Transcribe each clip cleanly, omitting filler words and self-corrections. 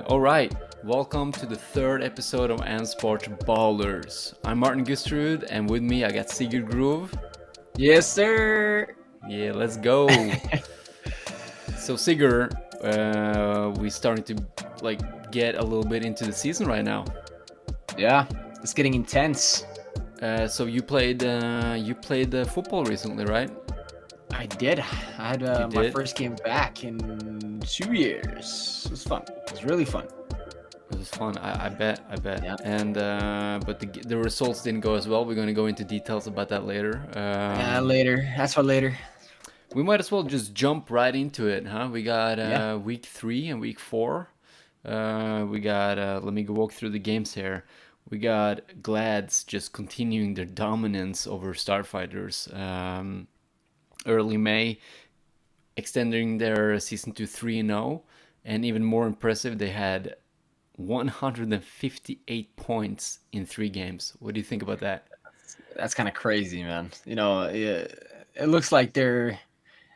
All right, welcome to the third episode of AMsportsBALLERS. I'm Martin Gustrud, and with me I got Sigurd Groove. Yes, sir. Yeah, let's go. So Sigurd, we starting to get a little bit into the season right now. Yeah, it's getting intense. So you played football recently, right? I did. I had my first game back in 2 years. It was fun. It was really fun. It was fun. I bet. Yeah. And but the results didn't go as well. We're going to go into details about that later. Later. That's for later. We might as well just jump right into it, huh? We got week 3 and week 4. We got let me go walk through the games here. We got Glads just continuing their dominance over Starfighters. Early May, extending their season to 3-0, and even more impressive, they had 158 points in 3 games. What do you think about that? That's kind of crazy, man. You know, it looks like they're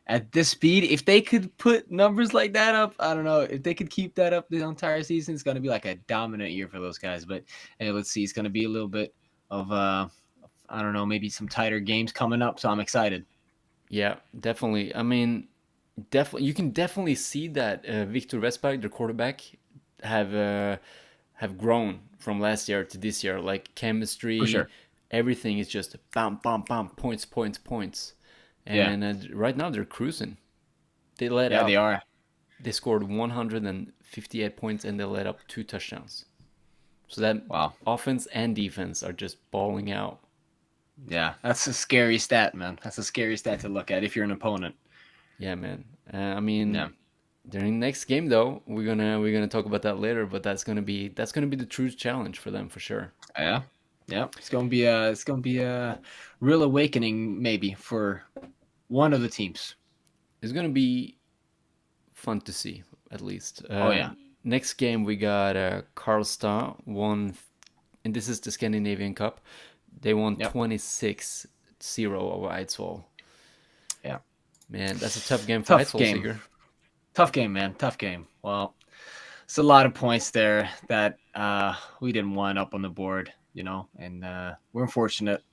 at this speed. If they could put numbers like that up, I don't know. If they could keep that up the entire season, it's going to be like a dominant year for those guys. But hey, let's see. It's going to be a little bit of, I don't know, maybe some tighter games coming up. So I'm excited. Yeah, definitely. I mean, you can definitely see that Victor Westberg, their quarterback, have grown from last year to this year. Like chemistry, For sure. Everything is just bam, bam, bam, points. And right now they're cruising. They let up. They are. They scored 158 points and they let up 2 touchdowns. So that offense and defense are just balling out. Yeah, that's a scary stat, man. That's a scary stat to look at if you're an opponent. Yeah, man. During the next game though, we're gonna talk about that later. But that's gonna be the true challenge for them for sure. Yeah. It's gonna be a real awakening maybe for one of the teams. It's gonna be fun to see at least. Yeah. Next game we got Karlstad won, and this is the Scandinavian Cup. They won 26-0 over Eidsvoll. Yeah. Man, that's a tough game for Eidsvoll, Sigurd. Tough game, man. Tough game. Well, it's a lot of points there that we didn't want up on the board, you know, and we're unfortunate.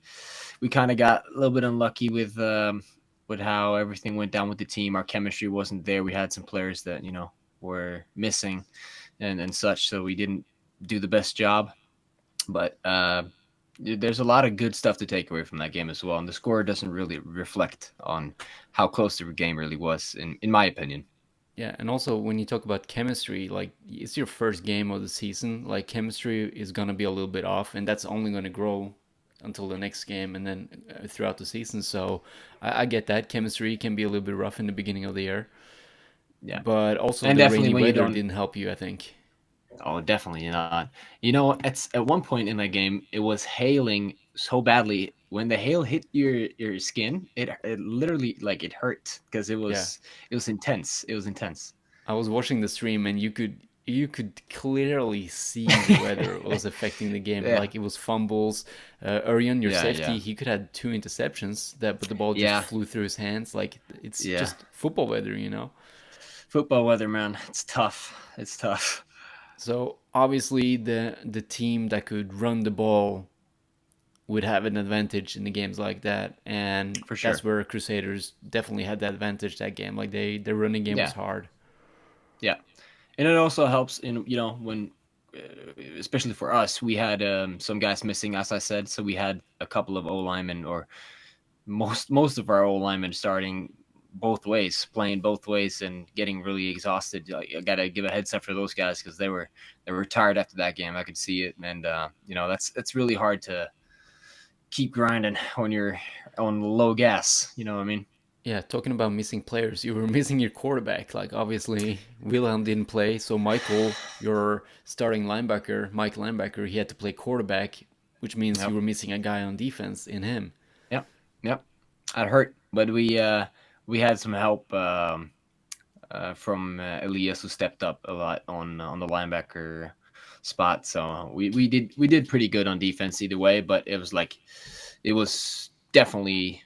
We kind of got a little bit unlucky with how everything went down with the team. Our chemistry wasn't there. We had some players that, you know, were missing and such, so we didn't do the best job. But there's a lot of good stuff to take away from that game as well. And the score doesn't really reflect on how close the game really was, in my opinion. Yeah, and also when you talk about chemistry, like it's your first game of the season, like chemistry is going to be a little bit off, and that's only going to grow until the next game and then throughout the season. So I get that. Chemistry can be a little bit rough in the beginning of the year. Yeah. But also and the rainy weather didn't help you, I think. Oh, definitely not. You know, at one point in that game, it was hailing so badly. When the hail hit your skin, it literally like it hurt because it was intense. It was intense. I was watching the stream and you could clearly see the weather was affecting the game. Like it was fumbles. Örjan, your safety, he could have 2 interceptions but the ball just flew through his hands. Like it's just football weather, you know. Football weather, man. It's tough. It's tough. So obviously the team that could run the ball would have an advantage in the games like that, and for sure. That's where Crusaders definitely had that advantage that game. Like their running game was hard. Yeah, and it also helps in, you know, when especially for us, we had some guys missing, as I said, so we had a couple of O linemen, or most of our O linemen starting both ways, playing both ways, and getting really exhausted. I gotta give a heads up for those guys because they were tired after that game. I could see it, and you know, that's really hard to keep grinding when you're on low gas. You know what I mean? Yeah, talking about missing players, you were missing your quarterback. Like obviously Wilhelm didn't play, so Michael, your starting linebacker, he had to play quarterback, which means you were missing a guy on defense in him. Yep. That hurt, but we had some help from Elias, who stepped up a lot on the linebacker spot. So we did pretty good on defense either way, but it was definitely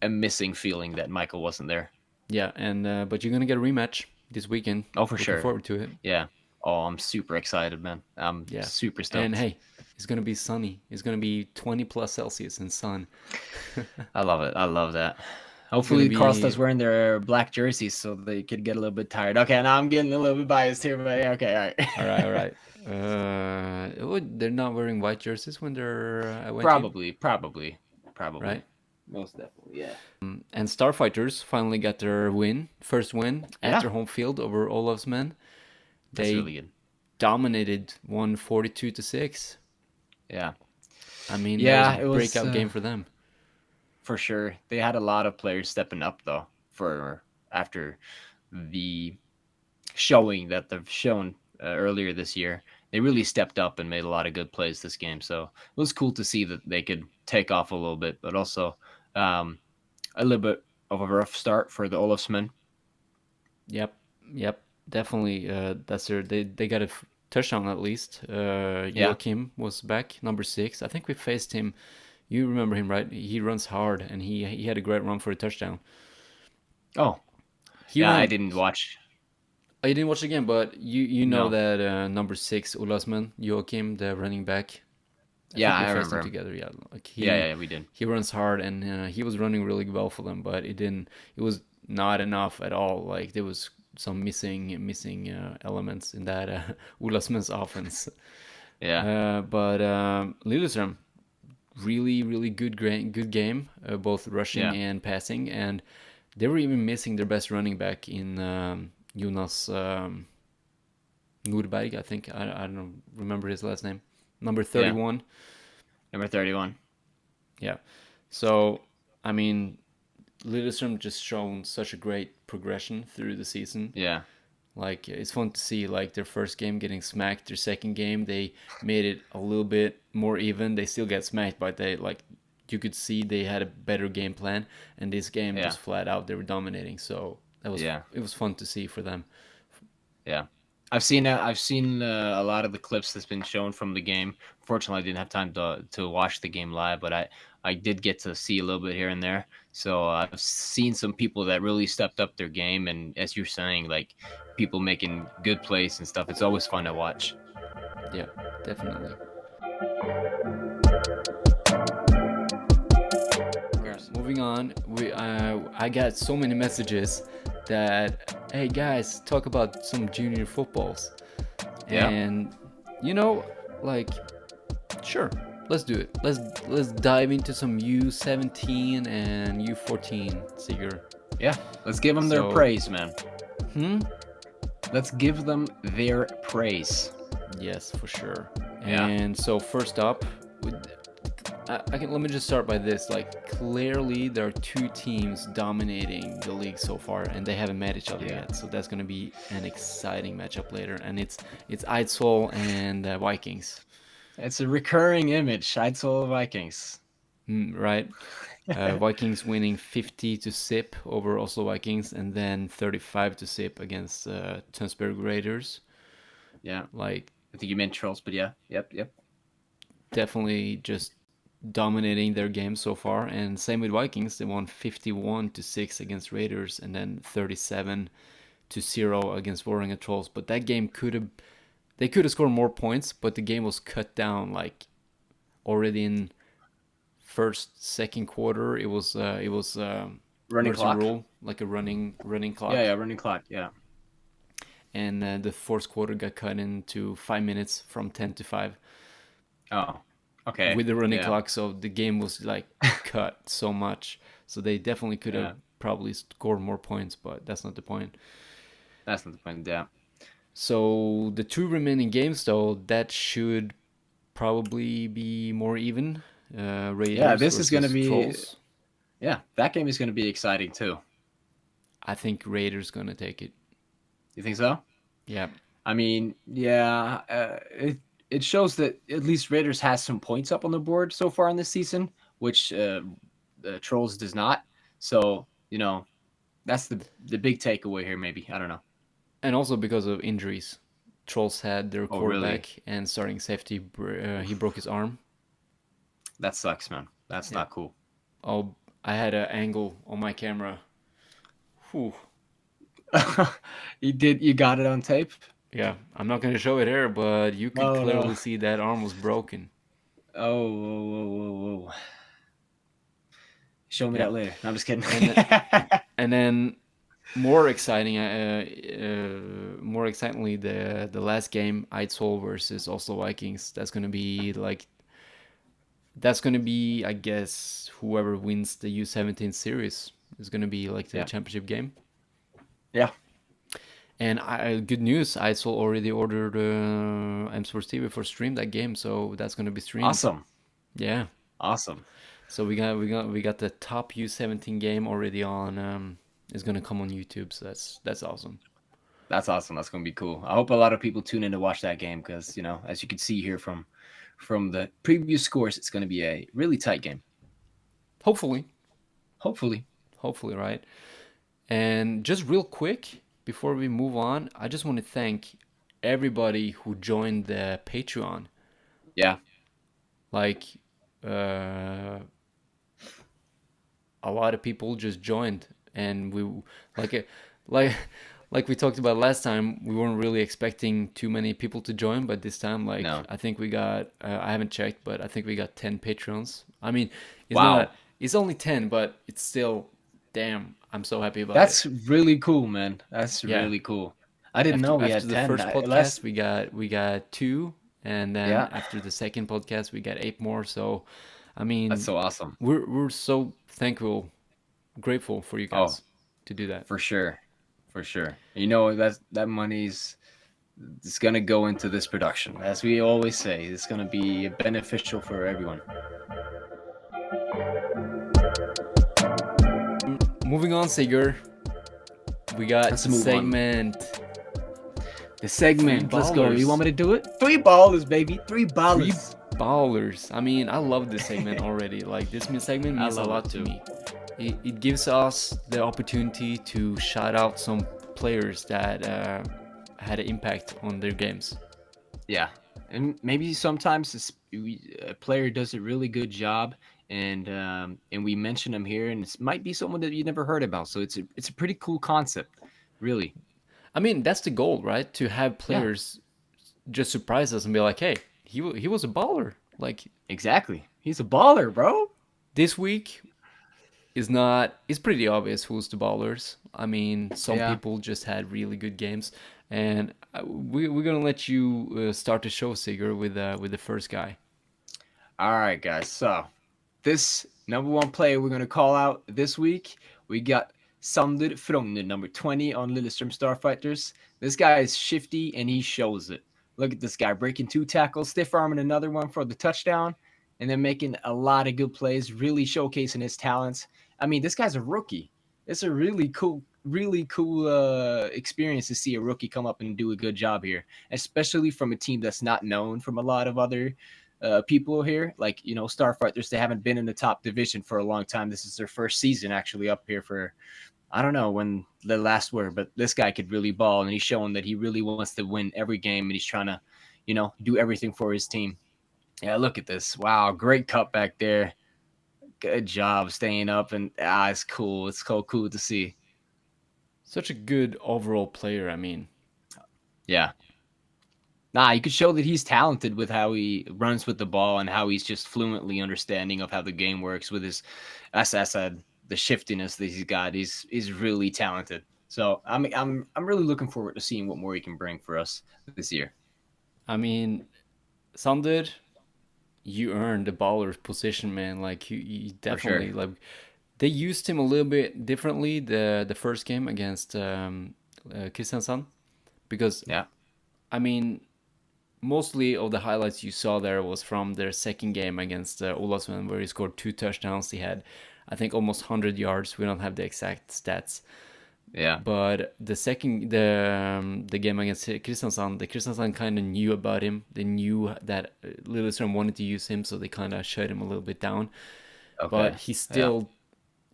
a missing feeling that Michael wasn't there. Yeah, and but you're gonna get a rematch this weekend. Oh, for Looking sure. forward to it. Yeah. Oh, I'm super excited, man. I'm Yeah, super and stoked. hey, it's gonna be sunny. It's gonna be 20 plus Celsius and sun. I love it. I love that. It's gonna Hopefully, be Carlsta's wearing their black jerseys so they could get a little bit tired. Okay, now I'm getting a little bit biased here, but okay, all all right. right, all right. They're not wearing white jerseys when they're away team, Probably. right? Most definitely, yeah. And Starfighters finally got their win, first win at Yeah, their home field over Olaf's men. that's They really good. dominated, won 42-6. Yeah. I mean, that was a Yeah, it was breakout game for them. for sure. They had a lot of players stepping up though for after the showing that they've shown earlier this year. They really stepped up and made a lot of good plays this game. So it was cool to see that they could take off a little bit, but also um, a little bit of a rough start for the Olafsmen. Yep, yep, definitely. That's their. They got a touchdown at least. Yeah. Joachim was back, number 6. I think we faced him. You remember him, right? He runs hard, and he had a great run for a touchdown. Oh, He yeah. I ran. didn't watch. I didn't watch the game, but you know No. that number 6 Ulasman Joachim, the running back. I Yeah, think we I faced remember him him. together. Yeah, like Yeah, we did. he runs hard, and he was running really well for them, but it didn't. It was not enough at all. Like there was some missing elements in that Ulasman's offense. Yeah, But Lillestrøm, really good game, both rushing yeah, and passing, and they were even missing their best running back in Jonas Nordberg. I think I don't remember his last name. Number yeah. 31. Number 31. Yeah. So I mean, Lillestrøm just shown such a great progression through the season. Yeah, Like it's fun to see like their first game getting smacked. Their second game they made it a little bit more even. They still get smacked, but they like you could see they had a better game plan. And this game yeah, just flat out they were dominating. So yeah, it was fun to see for them. yeah. I've seen a lot of the clips that's been shown from the game. Fortunately, I didn't have time to watch the game live, but I did get to see a little bit here and there. So I've seen some people that really stepped up their game, and as you're saying, like people making good plays and stuff. It's always fun to watch. Yeah, definitely. Moving on, I got so many messages that hey guys, talk about some junior footballs, Yeah. and you know, like sure, let's do it. Let's dive into some U17 and U14, Sigurd. Yeah, let's give them their So, praise, man. hmm, Let's give them their praise. yes, for sure. Yeah. And so first up, let me just start by this. Like clearly, there are two teams dominating the league so far, and they haven't met each other Yeah. yet. So that's going to be an exciting matchup later, and it's Eidsvoll and Vikings, It's a recurring image. Eidsvoll Vikings. right? Vikings winning 50 to zip over Oslo Vikings, and then 35 to zip against Tønsberg Raiders. Yeah. Like I think you meant trolls, but yeah. Yep. definitely just dominating their game so far. And same with Vikings, they won 51 to 6 against Raiders, and then 37 to 0 against Vålerenga Trolls. But that game they could have scored more points, but the game was cut down like already in second quarter. It was Running mercy clock. rule, like a running clock. Yeah, running clock. Yeah. And the fourth quarter got cut into 5 minutes from 10 to 5 Oh. Okay. with the running Yeah. clock. So the game was like cut so much. So they definitely could have Yeah. probably scored more points, but that's not the point. That's not the point. Yeah. So the two remaining games, though, that should probably be more even. Raiders Yeah, this is gonna versus be Trolls. yeah, that game is gonna be exciting too. I think Raiders gonna take it. You think so? Yeah, I mean, yeah, it shows that at least Raiders has some points up on the board so far in this season, which Trolls does not. So that's the big takeaway here. Maybe I don't know. and also because of injuries, Trolls had their Oh, really? quarterback and starting safety. He broke his arm. That sucks, man. That's Yeah. not cool. Oh, I had an angle on my camera. Whew. You got it on tape? Yeah, I'm not gonna show it here, but you could Oh no. clearly see that arm was broken. Oh, whoa, whoa, whoa, whoa. Show me Yeah, that later. No, I'm just kidding. and and then more exciting, more excitingly, the last game, Eidsvoll versus Oslo Vikings. That's gonna be, I guess, whoever wins the U17 series is gonna be like the Yeah. championship game. Yeah. And good news, Eidsvoll already ordered AMsports TV for stream that game, so that's gonna be streamed. Awesome. Yeah. Awesome. So we got the top U17 game already on. Is gonna come on YouTube, so that's awesome. That's awesome. That's gonna be cool. I hope a lot of people tune in to watch that game because as you can see here from the previous scores, it's gonna be a really tight game. Hopefully, Hopefully. hopefully, right? And just real quick before we move on, I just want to thank everybody who joined the Patreon. Yeah. Like, uh, a lot of people just joined, and we like it, like like we talked about last time. We weren't really expecting too many people to join, but this time, like, No. I think we got. I haven't checked, but I think we got 10 patrons. I mean, it's Wow. not. It's only 10, but it's still. Damn, I'm so happy about it. That's really cool, man. That's Yeah. really cool. I didn't know we After had the 10. first podcast, we got 2, and then Yeah. after the second podcast, we got 8 more. So, I mean, That's so awesome. we're so thankful, grateful for you Oh, guys to do that. for sure. For sure. That money's it's gonna go into this production. As we always say, it's gonna be beneficial for everyone. Moving on, Sigurd. We got Let's the move on. segment. The segment. Three Let's go. ballers. You want me to do it? 3 ballers, baby. 3 Three ballers. ballers. I mean, I love this segment already. Like, this segment I means a love lot it to too. me. It gives us the opportunity to shout out some players that had an impact on their games. Yeah, and maybe sometimes a player does a really good job, and we mention him here, and it might be someone that you never heard about. So it's a pretty cool concept, really. I mean, that's the goal, right? To have Yeah, players just surprise us and be like, "Hey, he was a baller." Like, exactly. He's a baller, bro. this week is not. It's pretty obvious who's the ballers. I mean, some Yeah. people just had really good games, and we're gonna let you start the show, Sigurd, with the first guy. All right, guys. So this number 1 player we're gonna call out this week, we got Sander Frogner, number 20 on Lillestrøm Starfighters. This guy is shifty and he shows it. Look at this guy breaking 2 tackles, stiff arming another one for the touchdown, and then making a lot of good plays, really showcasing his talents. I mean, this guy's a rookie. It's a really cool experience to see a rookie come up and do a good job here, especially from a team that's not known from a lot of other people here. Like, Starfighters, they haven't been in the top division for a long time. This is their first season actually up here for, I don't know when the last were, but this guy could really ball, and he's showing that he really wants to win every game, and he's trying to, do everything for his team. Yeah, look at this. Wow, great cut back there. Good job staying up, and it's cool. It's so cool to see. Such a good overall player. I mean, Yeah. Nah, you could show that he's talented with how he runs with the ball and how he's just fluently understanding of how the game works with his, as I said, the shiftiness that he's got. He's really talented. So I'm really looking forward to seeing what more he can bring for us this year. I mean, Sander, you earned the baller's position, man. Like, you definitely sure. like. They used him a little bit differently the first game against Kristiansand, because Yeah. I mean, mostly of the highlights you saw there was from their second game against Olavsveen, where he scored 2 touchdowns. He had, I think, almost 100 yards. We don't have the exact stats, Yeah. but the game against Kristiansand, the Kristiansand kind of knew about him. They knew that Lillestrøm wanted to use him, so they kind of shut him a little bit down. Okay. But he still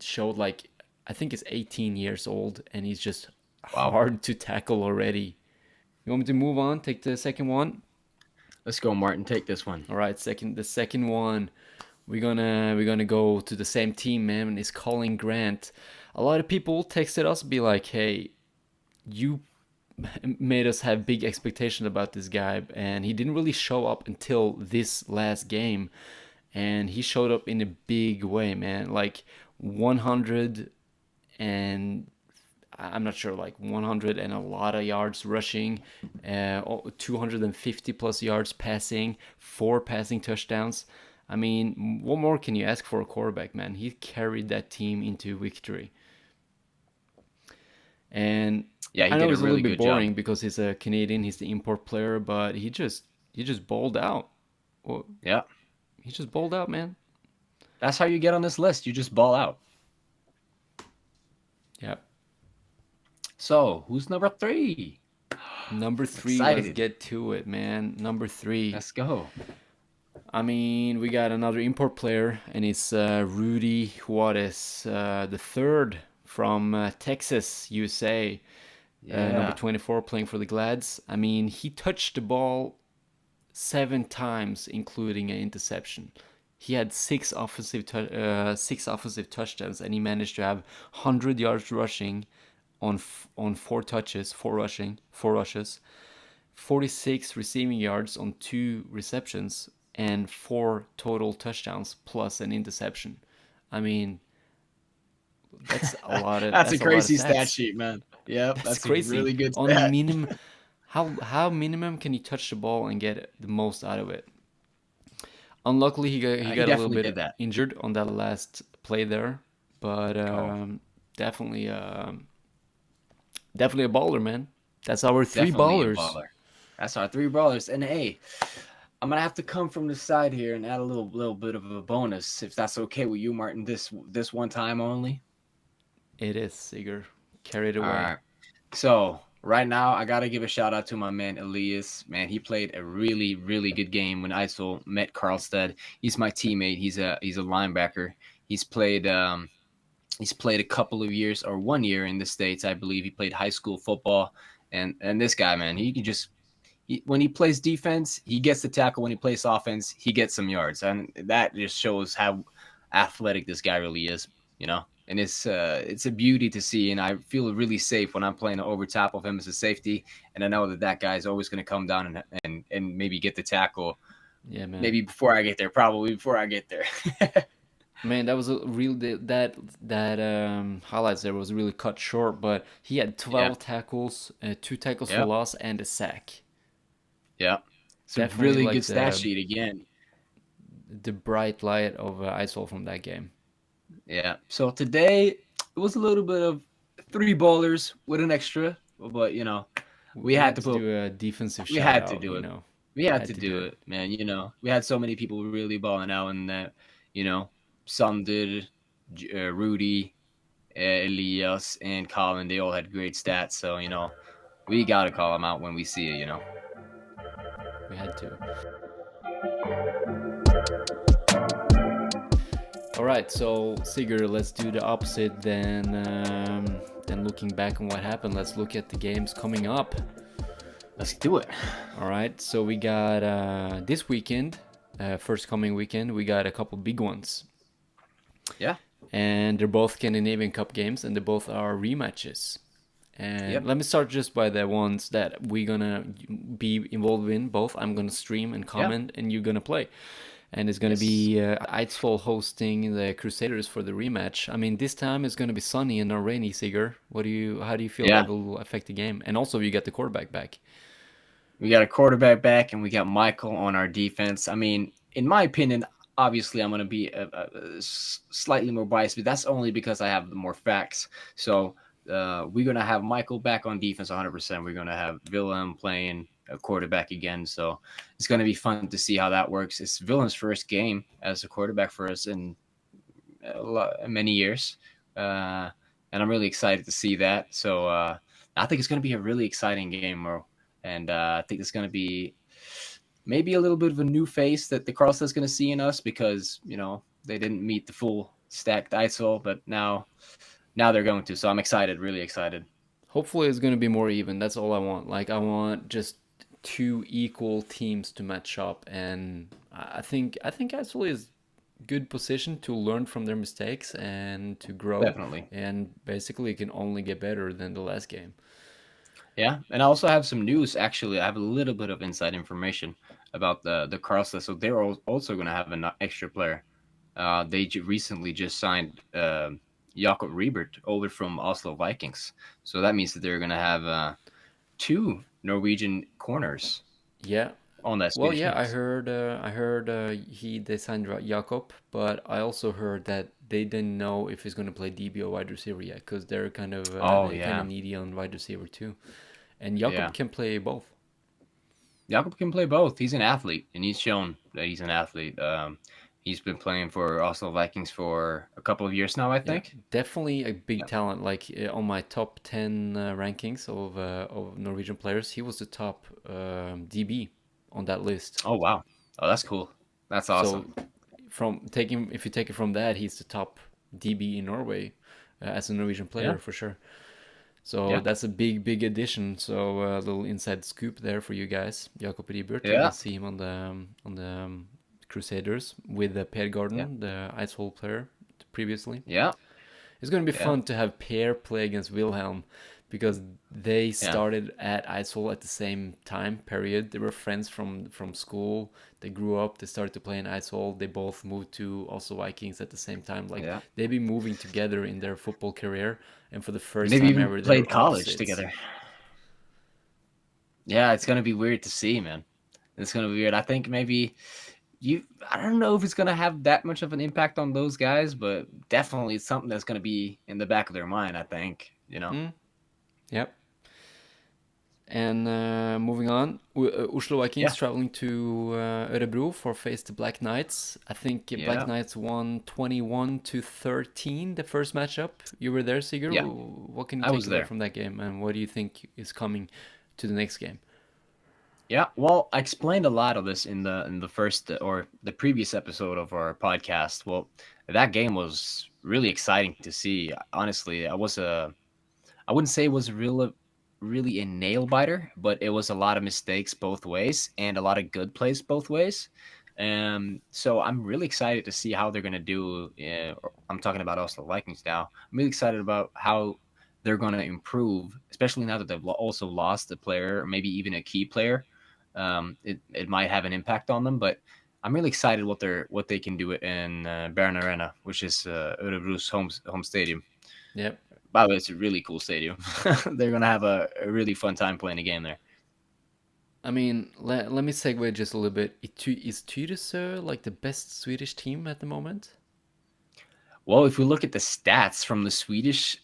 showed, like, I think he's 18 years old, and he's just Wow. hard to tackle already. You want me to move on? Take the second one? Let's go, Martin. Take this one. All right, the second one, we're gonna go to the same team, man. It's Colin Grant. A lot of people texted us, be like, "Hey, you made us have big expectations about this guy, and he didn't really show up until this last game, and he showed up in a big way, man. Like 100 and I'm not sure, like 100 and a lot of yards rushing, 250 plus yards passing, 4 passing touchdowns. I mean, what more can you ask for a quarterback, man? He carried that team into victory. And Yeah, he I know did a it's a little really bit good job. boring because he's a Canadian, he's the import player, but he just balled out. Well, Yeah, he just balled out, man. that's how you get on this list. You just ball out. Yeah. So who's number 3? Number I'm three, let's excited. get to it, man. Number three. Let's go. I mean, we got another import player, and it's Rudy Juarez, the third from Texas, USA, number Yeah. 24, playing for the Glads. I mean, he touched the ball 7 times, including an interception. He had six offensive touchdowns, and he managed to have 100 yards rushing on 4 touches, 4 rushes, 46 receiving yards on 2 receptions, and 4 total touchdowns plus an interception. I mean, that's a lot of That's a that's a lot of crazy stat stats. sheet, man. Yep, That's that's a crazy. really good On stat. minimum, how minimum can you touch the ball and get the most out of it? Unluckily, he He got a little definitely did bit that. injured on that last play there, but Oh, definitely definitely a baller, man. That's our three definitely a ballers. baller. That's our 3 brawlers. And hey, I'm gonna have to come from the side here and add a little bit of a bonus, if that's okay with you, Martin. This one time only. It is, Sigurd. Carried All away. right. So right now, I gotta give a shout out to my man Elias. Man, he played a really, really good game when Eidsvoll met Karlstad. He's my teammate. He's a linebacker. He's played he's played a couple of years or 1 year in the States, I believe. He played high school football, and this guy, man, he can just when he plays defense, he gets the tackle. When he plays offense, he gets some yards, and that just shows how athletic this guy really is. You know, and it's a beauty to see, and I feel really safe when I'm playing over top of him as a safety, and I know that that guy's always going to come down and maybe get the tackle. Yeah, man. Maybe before I get there, probably before I get there. Man, that was a real that highlights there was really cut short, but he had Yeah, 12 tackles, 2 tackles for yeah, loss, and a sack. yeah. It's a Definitely really like good stat sheet again. the bright light of Eidsvoll from that game. Yeah. So today it was a little bit of 3 bowlers with an extra, but we We had had to to put do a defensive we shout had to out, do you it. know. We had Had to to do do it. it, man. We had so many people really balling out, and Sander, Rudy, Elias, and Colin. They all had great stats, so we gotta call them out when we see it. We had to. All right, so Sigurd, let's do the opposite than looking back on what happened. Let's look at the games coming up. Let's do it. All right, so we got this weekend, first coming weekend, we got a couple big ones. Yeah. And they're both Scandinavian Cup games, and they both are rematches. And Yep. let me start just by the ones that we're gonna be involved in. Both I'm gonna stream and Yeah. comment, and you're gonna play. And it's gonna Yes. be Eidsvoll hosting the Crusaders for the rematch. I mean, this time it's gonna be sunny and not rainy. Sigurd, how do you feel Yeah. that will affect the game? And also, you get the quarterback back. We got a quarterback back, and we got Michael on our defense. I mean, in my opinion, obviously, I'm going to be slightly more biased, but that's only because I have more facts. So we're going to have Michael back on defense 100%. We're going to have Willem playing a quarterback again. So it's going to be fun to see how that works. It's Willem's first game as a quarterback for us in many years. And I'm really excited to see that. So I think it's going to be a really exciting game, and I think it's going to be maybe a little bit of a new face that the Carlstad's going to see in us, because they didn't meet the full stacked ISO, but now they're going to. So I'm excited, really excited. Hopefully, it's gonna be more even. That's all I want. Like, I want just 2 equal teams to match up, and I think Eidsvoll is good position to learn from their mistakes and to grow, Definitely. and basically it can only get better than the last game. Yeah, and I also have some news. Actually, I have a little bit of inside information about the Karlstad. So they're also going to have an extra player. They recently just signed Jakob Riebert over from Oslo Vikings. So that means that they're going to have two Norwegian corners Yeah. on that Well, Swedish yeah, teams. I heard they signed Jakob, but I also heard that they didn't know if he's going to play DB or wide receiver yet, because Oh they're kind of yeah, needy on wide receiver too, and Jakob yeah. can play both. Jakob can play both. He's an athlete, and he's shown that he's an athlete. He's been playing for Oslo Vikings for a couple of years now, I Yeah, think. definitely a big Yeah. talent. Like on my top 10 rankings of Norwegian players, he was the top DB on that list. Oh wow. Oh, that's cool. That's So awesome. from taking if you take it from that, he's the top DB in Norway as a Norwegian Yeah. player for sure. So Yeah. that's a big addition. So a little inside scoop there for you guys. Jakob Ribert, you Yeah. can see him on the Crusaders with Per Yeah. Gordon, the Eidsvoll player previously. Yeah. It's going to be Yeah. fun to have Per play against Wilhelm because they Yeah. started at Eidsvoll at the same time period. They were friends from school. They grew up. They started to play in Eidsvoll. They both moved to also Vikings at the same time. Like Yeah. they've been moving together in their football career, and for the first Maybe time even ever, played they're college opposites. together. Yeah, it's gonna be weird to see, man. It's gonna be weird. I think maybe I don't know if it's gonna have that much of an impact on those guys, but definitely it's something that's gonna be in the back of their mind, I think. Mm, yep. And moving on, Oslo Vikings Yeah. traveling to Örebro for face the Black Knights. I think Black Yeah. Knights won 21-13 the first matchup. You were there, Sigurd. Yeah. What can you I take was away there. from that game, and what do you think is coming to the next game? Yeah, well, I explained a lot of this in the first or the previous episode of our podcast. Well, that game was really exciting to see. Honestly, I wouldn't say it was really a nail biter, but it was a lot of mistakes both ways and a lot of good plays both ways. So I'm really excited to see how they're gonna do. I'm talking about Oslo Vikings now. I'm really excited about how they're gonna improve, especially now that they've also lost a player, or maybe even a key player. It might have an impact on them, but I'm really excited what they can do in Bern Arena, which is Örebro's home stadium. Yep. By the way, it's a really cool stadium. They're gonna have a really fun time playing a game there. I mean, let me segue just a little bit. Is Tyresö like the best Swedish team at the moment? Well, if we look at the stats from the Swedish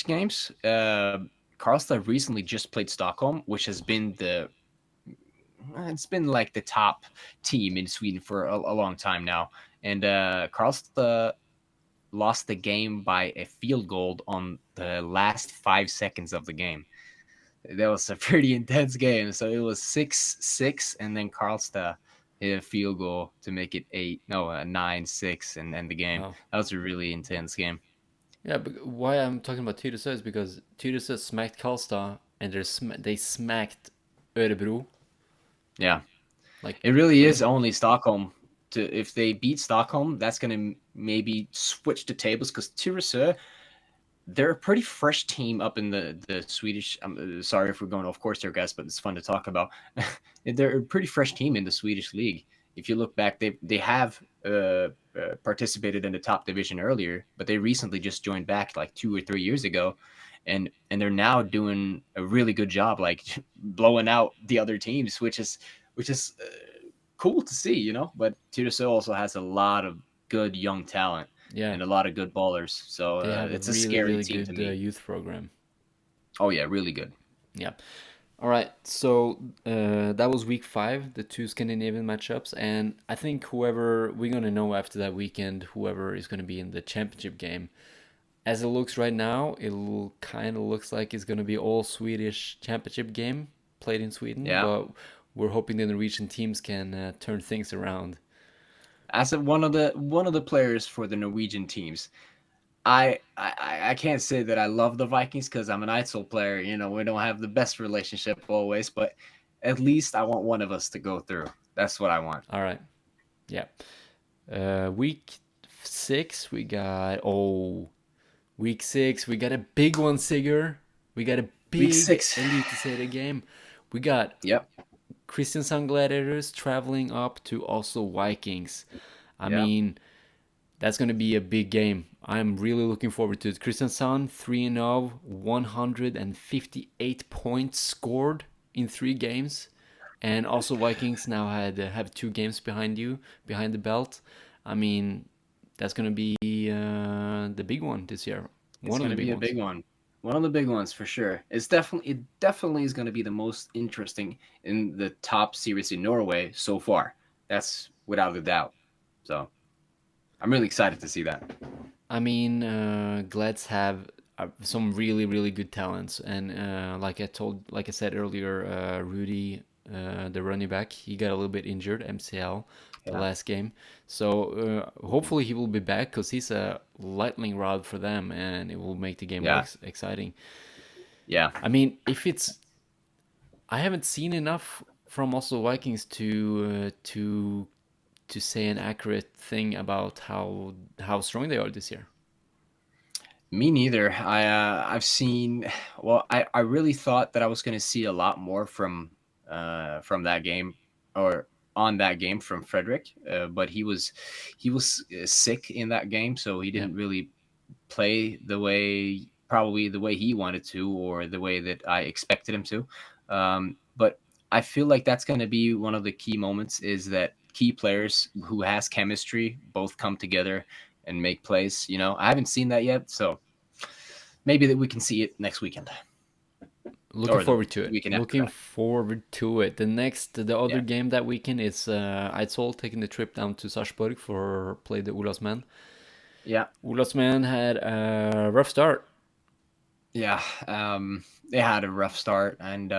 games, Karlstad recently just played Stockholm, which has been it's been like the top team in Sweden for a long time now. And Karlstad lost the game by a field goal on the last 5 seconds of the game. That was a pretty intense game. So it was 6-6, and then Karlstad hit a field goal to make it 9-6, and end the game. Wow. That was a really intense game. Yeah, but why I'm talking about Tyresö is because Tyresö smacked Karlstad and they smacked Örebro. Yeah, Like it really is crazy. only Stockholm. If they beat Stockholm, that's gonna maybe switch the tables because Tyresö, they're a pretty fresh team up in the Swedish. I'm sorry if we're going off course here, guys, but it's fun to talk about. They're a pretty fresh team in the Swedish league. If you look back, they have participated in the top division earlier, but they recently just joined back like 2 or 3 years ago, and they're now doing a really good job, like blowing out the other teams, which is cool to see, But Tyresö also has a lot of good young talent Yeah, and a lot of good ballers. So they have a it's a really scary really team to good me. youth program. Oh yeah, really good. Yeah. All right. So that was week 5, the two Scandinavian matchups, and I think whoever we're gonna know after that weekend, whoever is gonna be in the championship game. As it looks right now, it kind of looks like it's gonna be all Swedish championship game played in Sweden, Yeah. but we're hoping the Norwegian teams can turn things around. As one of the players for the Norwegian teams, I can't say that I love the Vikings because I'm an Eidsvoll player. We don't have the best relationship always, but at least I want one of us to go through. That's what I want. All right. Yeah. Week 6, week 6, we got a big one, Sigurd. We got a Week big 6. Eliteserien game. We got Yep. Kristiansand Gladiators traveling up to Oslo Vikings. I Yeah. mean, that's going to be a big game. I'm really looking forward to it. Kristiansand 3-0, 158 points scored in 3 games. And also Vikings now have 2 games behind the belt. I mean, that's going to be the big one this year. It's One of going the to big be a ones. big one. One of the big ones for sure. It definitely is going to be the most interesting in the top series in Norway so far. That's without a doubt. So I'm really excited to see that. I mean, Glads have some really, really good talents, and like I said earlier, Rudy, the running back, he got a little bit injured, MCL, the Yeah. last game. So hopefully he will be back because he's a lightning rod for them, and it will make the game more Yeah. exciting. Yeah. I mean, I haven't seen enough from also Vikings to say an accurate thing about how strong they are this year. Me neither. I've seen. Well, I really thought that I was going to see a lot more from that game or on that game from Frederick, but he was sick in that game, so he Yeah. didn't really play probably the way he wanted to or the way that I expected him to. But I feel like that's going to be one of the key moments is that key players who has chemistry both come together and make plays. I haven't seen that yet, so maybe that we can see it next weekend Looking or the forward to it. weekend after Looking that. forward to it. The other Yeah, game that weekend is Eidsvoll taking the trip down to Sarpsborg for play the Olavsmenn. yeah, Olavsmenn had a rough start. yeah. They had a rough start, and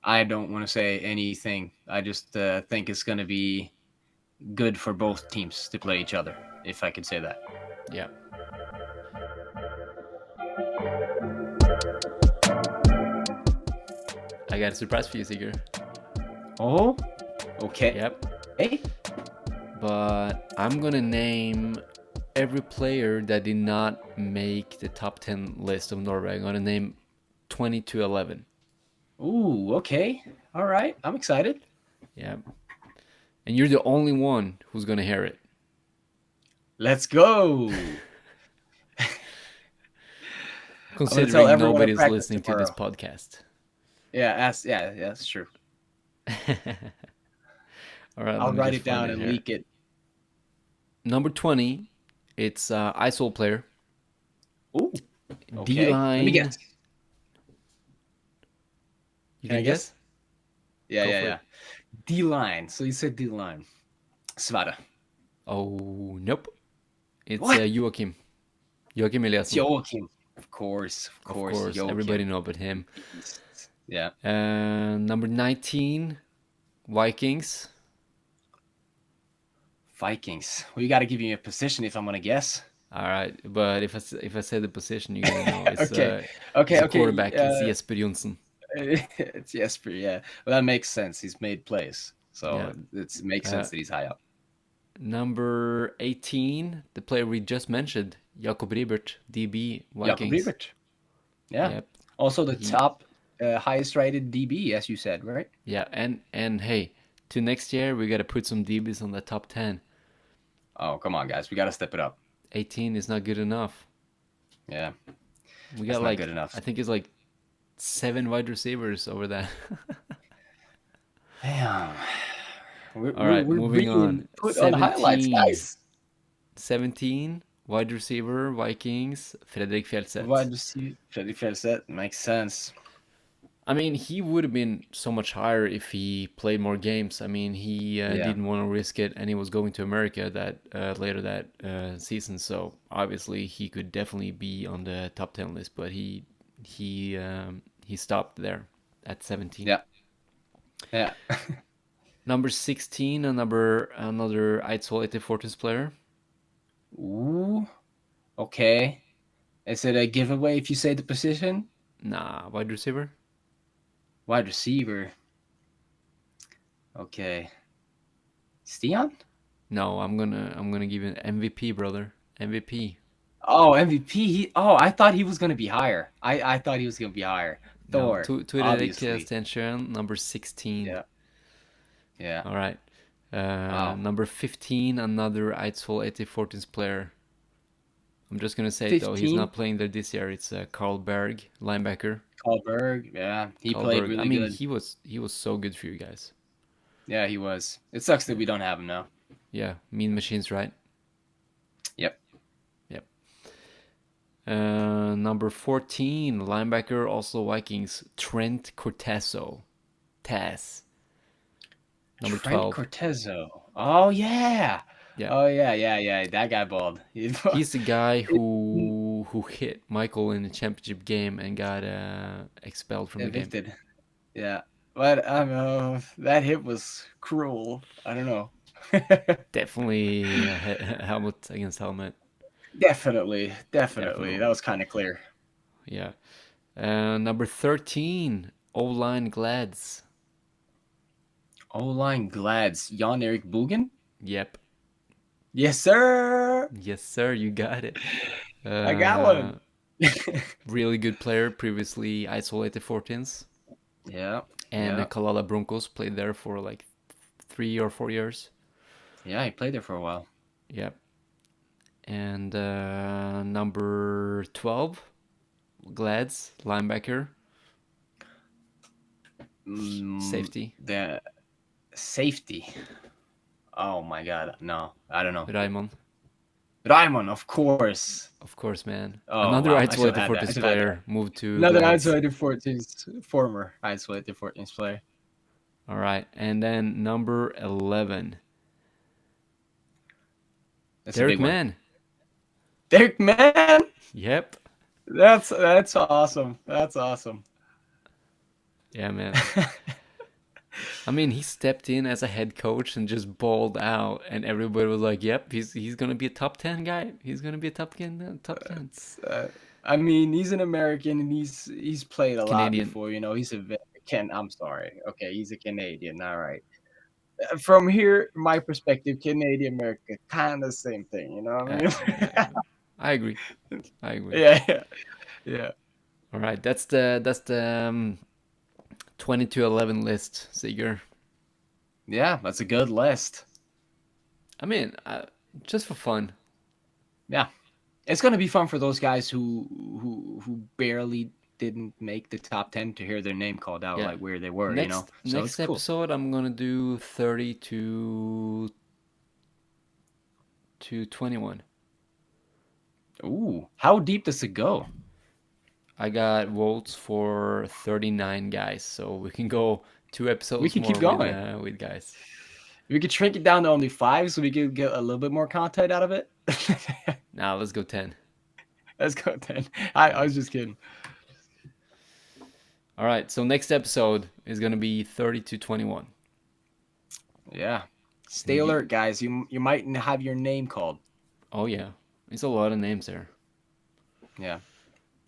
I don't want to say anything. I just think it's going to be good for both teams to play each other, if I could say that. Yeah. I got a surprise for you, Sigurd. Oh, okay. Yep. Hey, But I'm gonna name every player that did not make the top 10 list of Norway. I'm gonna name 20 to 11. ooh, okay. All right, I'm excited. Yeah. And you're the only one who's gonna hear it. Let's go. I'm gonna tell Considering everyone at nobody's practice listening to this tomorrow. podcast. Yeah, that's true. All right, I'll let me write just it find down it and here. leak it. Number 20, it's Eidsvoll player. Ooh, okay. Let me D-line. guess. You Can I can guess? guess? Yeah, Go yeah, for yeah. it. D-line. So you said D-line. Svada. Oh, nope. It's What? Joachim. Joachim It's Eliassen. Joachim. Of course, Of course, everybody Joachim. know about him. Yeah. Number 19, Vikings. Vikings. Well, you got to give me a position if I'm gonna guess. All right, but if I say the position, you're gonna know. Okay, It's okay, a okay. quarterback. It's Jesper Jonsson. It's Jesper. Yeah, well, that makes sense. He's made plays, Yeah. so it makes Uh, sense that he's high up. Number 18, the player we just mentioned, Jakob Ribert, DB Jakob Vikings. Rivert. Yeah. Yep. Also the He, top highest rated DB, as you said, right? yeah, and hey, to next year we gotta put some DBs on the top 10. Oh, come on, guys. We got to step it up. 18 is not good enough. Yeah, We that's got not good like enough. I think it's like 7 wide receivers over that. Damn. We're, All we're, right, we're moving being on. put on highlights, 17. guys. 17, wide receiver, Vikings, Fredrik Fjellstedt. Wide receiver, Freddy Felset. Makes sense. I mean, he would have been so much higher if he played more games. I mean, he Yeah. didn't want to risk it, and he was going to America that later that season. So obviously, he could definitely be on the top 10 list, but he stopped there at 17. Yeah. Yeah. Number 16, another Eidsvoll 84 player. Ooh. Okay. Is it a giveaway if you say the position? Nah, wide receiver. Wide receiver. Okay. Stian? No, I'm gonna give you an MVP, brother. MVP. Oh, MVP. I thought he was gonna be higher. I thought he was gonna be higher. No, Thor, to obviously. Eliteserien, number 16. Yeah. Yeah. All right. Wow. Number 15, another Eidsvoll 8014's player. I'm just gonna say it though, he's 15. not playing there this year. It's Carl Berg, linebacker. Karlberg. Yeah, he Carl played Berg. I really mean, good. he was so good for you guys. Yeah, he was. It sucks that we don't have him now. Yeah, Mean Machines, right? Yep. Yep. Number 14, linebacker, also Vikings, Trent Cortezo. Taz. Number Trent 12. Cortezo. Oh yeah. Yeah. Oh yeah. That guy balled. He's the guy who hit Michael in the championship game and got expelled from the game. Evicted. Yeah. But I don't know. That hit was cruel. I don't know. Definitely helmet against helmet. Definitely. Definitely. That was kind of clear. Yeah. Number 13, O-line Glads. O-line Glads. Jan-Erik Bugen? Yep. Yes, sir. Yes, sir. You got it. I got one. Really good player. Previously isolated 14s. Yeah. And yeah. Kalala Broncos played there for like 3 or 4 years. Yeah, he played there for a while. Yep. And number 12, Glads, linebacker. Safety. The safety. Oh my god. No, I don't know. Raimon, of course. of course, man. Oh, Another wow. isolated 14s player moved to Another Glads. isolated 14s, former isolated 14s player. All right. And then number 11, That's Derek a big one. Mann. Derek Mann. Yep. That's awesome. That's awesome. Yeah, man. I mean, he stepped in as a head coach and just balled out, and everybody was like, "Yep, he's gonna be a top 10 guy. He's gonna be a top 10, top 10." I mean, he's an American and he's played a Canadian. lot before. You know, he's a I'm sorry. Okay, he's a Canadian. All right. From here, my perspective, Canadian America, kind of the same thing. You know what I mean? I agree. Yeah. All right, that's the 22-11 list, Sigurd. Yeah, that's a good list. I mean, just for fun. Yeah, it's gonna be fun for those guys who barely didn't make the top 10 to hear their name called out, like where they were. So next episode, cool. I'm gonna do 30 to 21. Ooh, how deep does it go? I got votes for 39 guys, so we can go 2 episodes. We can more keep going with guys. We could shrink it down to only 5, so we could get a little bit more content out of it. Nah, let's go 10. Let's go 10. I was just kidding. All right, so next episode is gonna be 30 to 21. Yeah, stay alert, guys. You might have your name called. Oh yeah, it's a lot of names there. Yeah.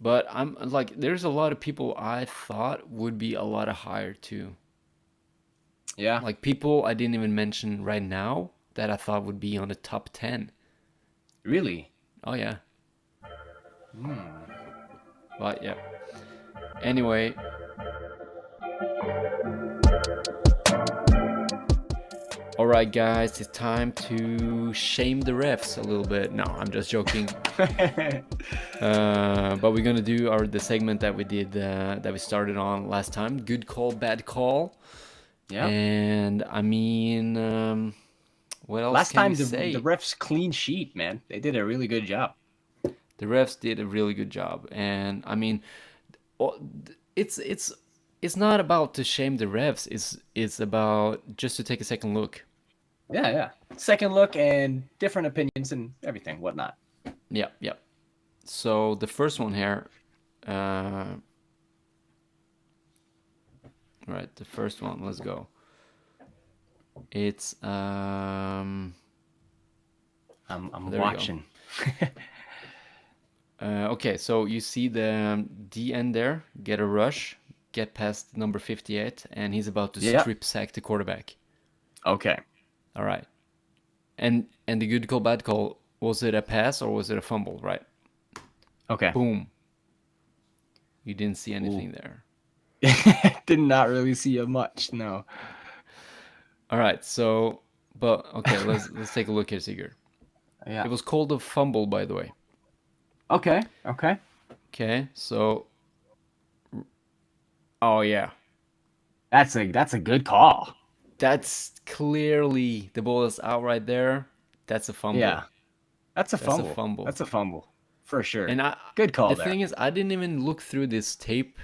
But I'm like, there's a lot of people I thought would be a lot higher too. Yeah. Like people I didn't even mention right now that I thought would be on the top 10. Really? Oh yeah. But yeah. Anyway. All right, guys, it's time to shame the refs a little bit. No, I'm just joking. But we're gonna do the segment that we did that we started on last time. Good call, bad call. Yeah. And I mean, what else? Last can time we say? The refs clean sheet, man. They did a really good job. The refs did a really good job, and I mean, it's not about to shame the refs. It's about just to take a second look. Yeah. Second look and different opinions and everything, whatnot. Yeah. So the first one here, all right, the first one. Let's go. It's I'm watching. Okay, so you see the DN there, get a rush, get past number 58, and he's about to strip sack the quarterback. Okay. All right. And the good call, bad call, was it a pass or was it a fumble? Right. Okay. Boom. You didn't see anything Ooh. there. Did not really see it much. No. All right. So, but okay, let's take a look here, Sigurd. Yeah. It was called a fumble, by the way. Okay. Okay. Okay. So, oh yeah, That's a good call. that's clearly the ball is out right there. That's a fumble. Yeah. That's a That's a fumble. fumble. That's a fumble for sure. And Good call the there. thing is, I didn't even look through this tape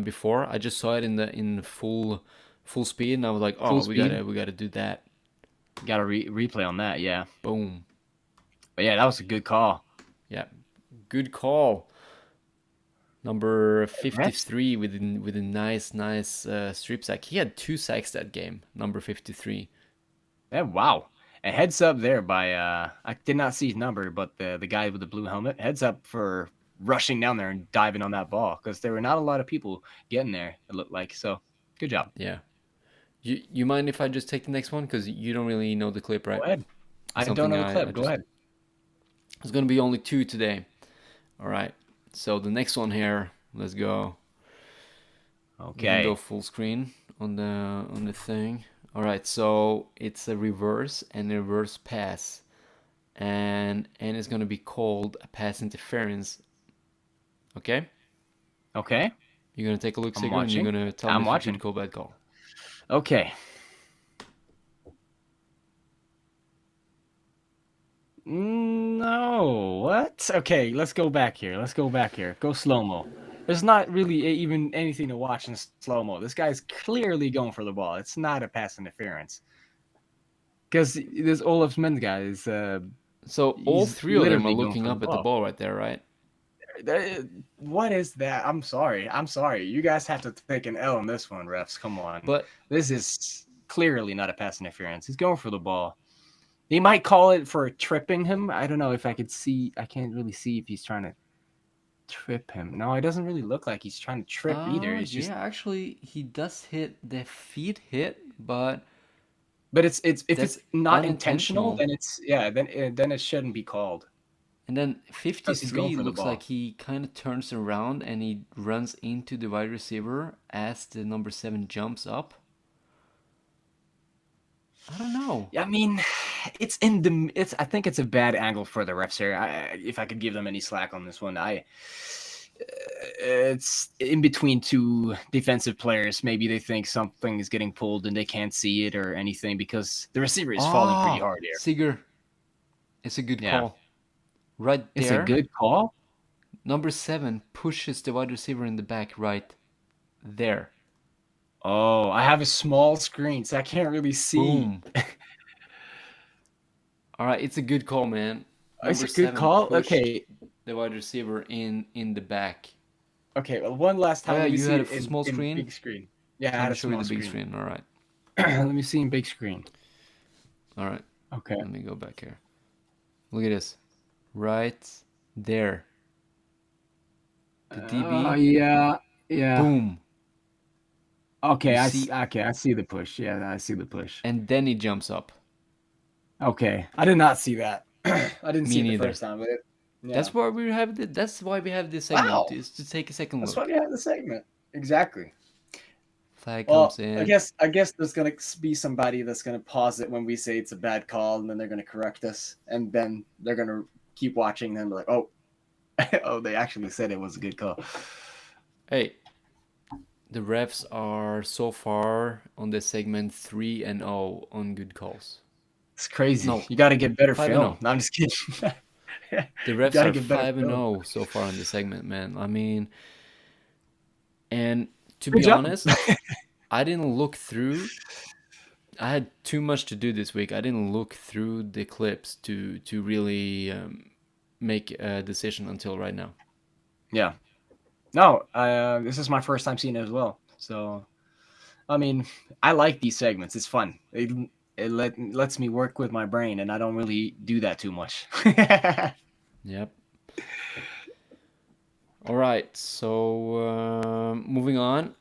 before. I just saw it in full speed, and I was like, Full oh, speed. we gotta do that. Got a replay on that. Yeah. Boom. But yeah, that was a good call. Yeah, good call. Number Refs. 53 with a nice strip sack. He had 2 sacks that game. Number 53. Yeah. Wow. And heads up there by I did not see his number, but the guy with the blue helmet. Heads up for rushing down there and diving on that ball because there were not a lot of people getting there. It looked like so. Good job. Yeah. You mind if I just take the next one because you don't really know the clip, Go right? ahead. I don't know the clip. Go ahead. It's gonna be only 2 today. All right. So the next one here. Let's go. We can go Okay. full screen on the thing. All right. So it's a reverse and a reverse pass, and it's gonna be called a pass interference. Okay. Okay. You're gonna take a look, I'm Sigurd, and you're watching. gonna tell me I'm if it's a watching. good call, bad call. Okay. No, what? Okay, let's go back here. Let's go back here. Go slow-mo. There's not really even anything to watch in slow-mo. This guy's clearly going for the ball. It's not a pass interference. Because this Olaf's men guy is So all he's 3 of them are literally going looking for the up at the ball. ball right there, right? What is that? I'm sorry. I'm sorry. You guys have to take an L on this one, refs. Come on. But This is clearly not a pass interference. He's going for the ball. He might call it for tripping him. I don't know if I could see. I can't really see if he's trying to trip him. No, it doesn't really look like he's trying to trip either. It's just, yeah, actually, he does hit the feet hit, but but it's if that's it's not intentional, unintentional. then it's then it shouldn't be called And then because he's going 53 for the looks like ball. he kind of turns around and he runs into the wide receiver as the number 7 jumps up. I don't know. I mean, it's in the. It's. I think it's a bad angle for the refs here. If I could give them any slack on this one, it's in between 2 defensive players. Maybe they think something is getting pulled and they can't see it or anything because the receiver is falling pretty hard here. Sigurd, it's a good Yeah. call. Right It's a there, good call. number 7 pushes the wide receiver in the back right there. Oh, I have a small screen, so I can't really see. Boom. All right, it's a good call, man. It's Number a good 7 call. pushed Okay. the wide receiver in the back. Okay. Well, one last time. Oh, yeah, Let me you see had it a small in screen? big screen. Yeah, I Trying had to a show you small the big screen. screen. All right. Let me see in big screen. All right. Okay. Let me go back here. Look at this. Right there. The DB. Yeah. Yeah. Boom. Okay, You I see, see the push. Yeah, I see the push. and then he jumps up. Okay, I did not see that. I didn't Me see it the neither. first time, but yeah. That's why we have this segment, Wow, is to take a second that's why look. we have the segment. Exactly. Flag Well, comes in. I guess there's gonna be somebody that's gonna pause it when we say it's a bad call, and then they're gonna correct us, and then they're gonna keep watching and be like, oh, oh, they actually said it was a good call. Hey, the refs are so far on this segment 3-0 on good calls. It's crazy. No, You got to get better 5-0. film. No, I'm just kidding. The refs gotta are get better 5-0 so far on this segment, man. I mean, and to Good be job. honest, I didn't look through. I had too much to do this week. I didn't look through the clips to really make a decision until right now. Yeah. No, this is my first time seeing it as well. So, I mean, I like these segments. It's fun. It lets me work with my brain, and I don't really do that too much. Yep. All right. So moving on,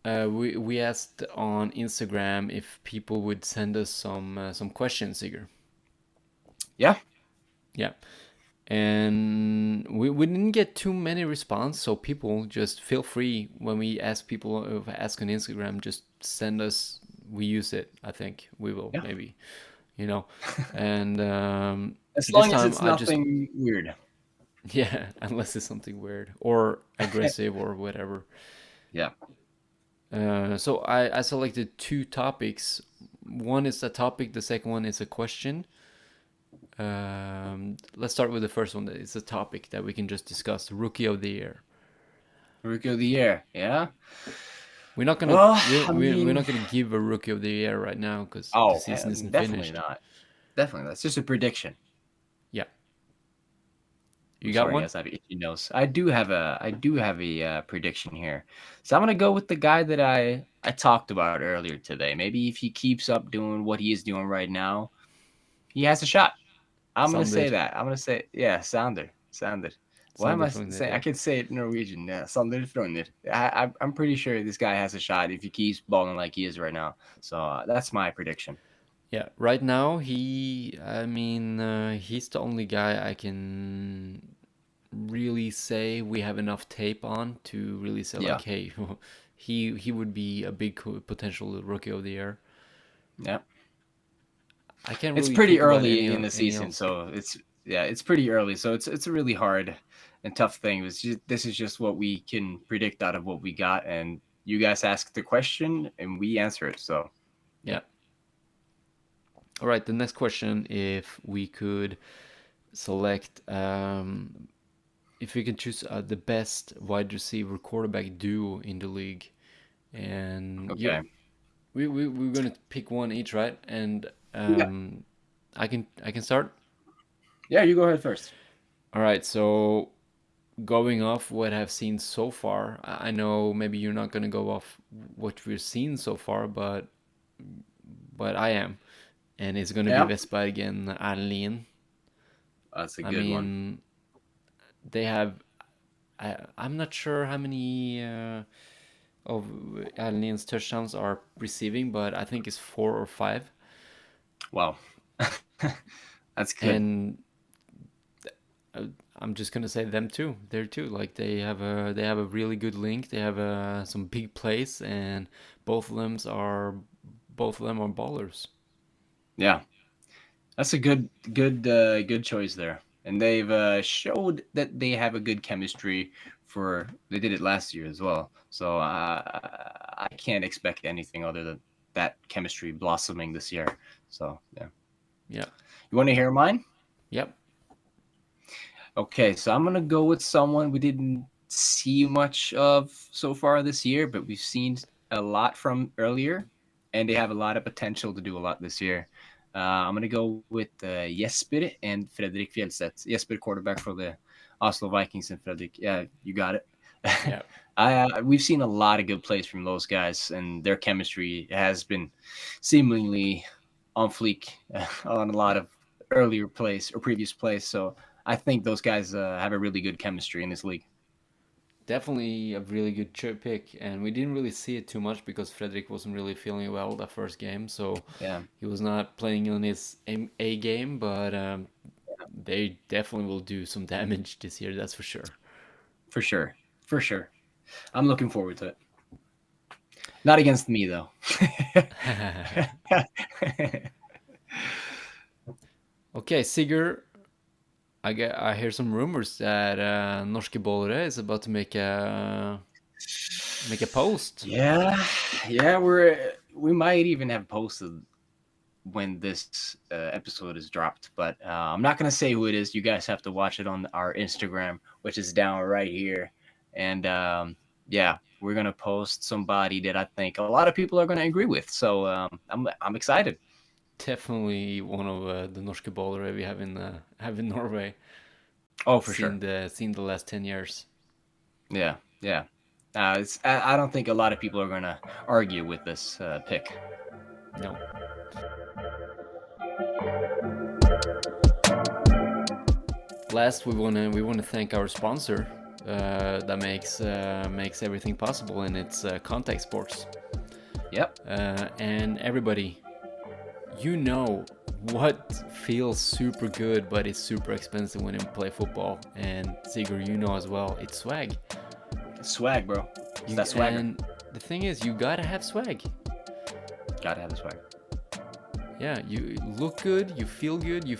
we asked on Instagram if people would send us some questions, Sigurd. Yeah. Yeah. And we didn't get too many response, so people just feel free when we ask people ask on Instagram, just send us. We use it. I think we will Yeah. maybe, you know, and As this long as time it's I just nothing weird. yeah, unless it's something weird or aggressive or whatever. Yeah. So I selected two topics. One is a topic. The second one is a question. Let's start with the first one. It's a topic that we can just discuss. Rookie of the year. Rookie of the year. Yeah. We're not gonna Well, we're, I we're, we're mean, not gonna give a rookie of the year right now because the oh, season isn't definitely finished. not. Definitely. That's just a prediction. Yeah, I'm you got sorry, one. guys. I have itchy nose. I do have a prediction here. So I'm gonna go with the guy that I talked about earlier today. Maybe if he keeps up doing what he is doing right now, he has a shot. I'm gonna say Sounded that. I'm gonna say yeah, Sander. Sander. Why am sounded I from the saying? I there. could say it in Norwegian. Yeah, Sander Frogner. I'm pretty sure this guy has a shot if he keeps balling like he is right now. So that's my prediction. Yeah, right now he's the only guy I can really say we have enough tape on to really say Yeah. like, hey, he would be a big potential rookie of the year. Yeah. I can't It's really pretty think about early in the any season, else. so it's pretty early. So it's a really hard and tough thing. This is just what we can predict out of what we got, and you guys ask the question and we answer it. So yeah. Yeah. All right. The next question: if we could select, if we can choose the best wide receiver quarterback duo in the league, and Okay. we're gonna pick one each, right? And Yeah. I can start. Yeah, you go ahead first. All right. So going off what I've seen so far, I know maybe you're not gonna go off what we've seen so far, but I am, and it's gonna be Yeah. Vespa again, Arlene. That's a I good one. mean, they have. I'm not sure how many of Arlene's touchdowns are receiving, but I think it's 4 or 5. Wow. That's good. And uh, I'm just gonna say them too. They're too like they have a really good link. They have some big plays, and both of them are ballers. Yeah. That's a good choice there. And they've showed that they have a good chemistry for they did it last year as well. So I can't expect anything other than that chemistry blossoming this year. So yeah. Yeah. You want to hear mine? Yep. Okay, so I'm gonna go with someone we didn't see much of so far this year, but we've seen a lot from earlier, and they have a lot of potential to do a lot this year. I'm gonna go with Jesper and Fredrik Fjellstedt. Jesper, quarterback for the Oslo Vikings, and Fredrik. Yeah, you got it. Yeah. We've seen a lot of good plays from those guys, and their chemistry has been seemingly on fleek on a lot of earlier plays or previous plays. So I think those guys have a really good chemistry in this league. Definitely a really good pick, and we didn't really see it too much because Frederick wasn't really feeling well that first game, so Yeah, he was not playing on his A game. But they definitely will do some damage this year, that's for sure. for sure. For sure. I'm looking forward to it. Not against me, though. Okay, Sigurd, I hear some rumors that Norske Bollere is about to make a post. Yeah, yeah, we might even have posted when this episode is dropped, but I'm not gonna say who it is. You guys have to watch it on our Instagram, which is down right here. And yeah, we're gonna post somebody that I think a lot of people are gonna agree with. So I'm excited. Definitely one of the Norske Bollere we have in Norway. Oh, for Seen sure. the last 10 years. Yeah, yeah. I don't think a lot of people are gonna argue with this pick. No. Last, we wanna thank our sponsor that makes everything possible, and it's Contact Sports. Yep. And everybody, what feels super good but is super expensive when you play football, and Sigurd, you know as well, it's swag. Swag, bro. It's that swagger. And the thing is, you gotta have swag. Gotta have the swag. Yeah, you look good, you feel good, you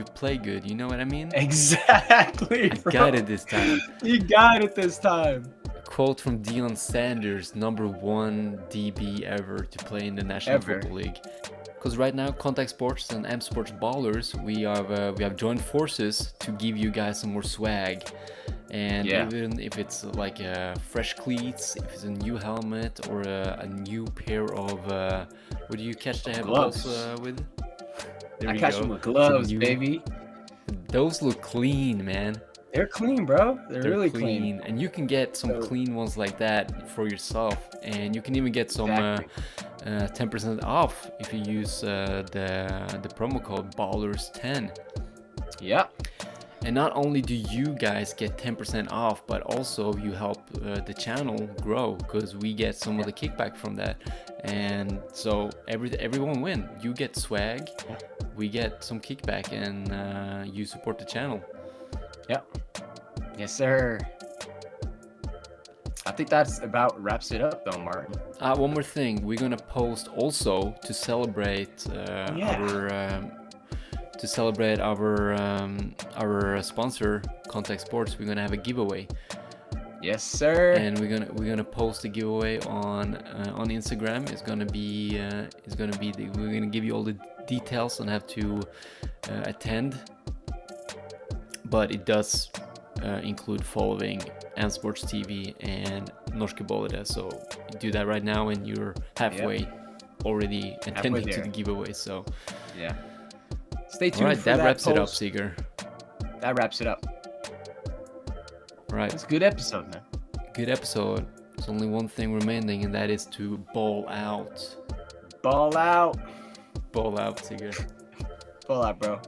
play good. You know what I mean? Exactly, bro. Got it this time. You got it this time. A quote from Deion Sanders, #1 DB ever to play in the National Football League. Because right now, Contact Sports and AMsportsBALLERS, we have joined forces to give you guys some more swag. And even if it's like fresh cleats, if it's a new helmet, or a new pair of what do you catch the balls with? There I catch them with gloves, baby. Those look clean, man. They're clean, bro. They're really clean. And you can get some clean ones like that for yourself, and you can even get some 10% off if you use the promo code BALLERS10. Yeah. And not only do you guys get 10% off, but also you help the channel grow, because we get some of the kickback from that. And so everyone win. You get swag, we get some kickback, and you support the channel. Yeah. Yes, sir. I think that's about wraps it up, though, Martin. One more thing. We're going to post also to celebrate our sponsor, Contact Sports. We're gonna have a giveaway. Yes, sir. And we're gonna post the giveaway on Instagram. We're gonna give you all the details on how to attend, but it does include following AMsports TV and Norske Ballere. So you do that right now, and you're halfway already attending to the giveaway. So yeah. Stay tuned. All right, for that wraps post. it up, Sigurd. That wraps it up. Right. It's a good episode, man. Good episode. There's only one thing remaining, and that is to ball out. Ball out. Ball out, Sigurd. Ball out, bro.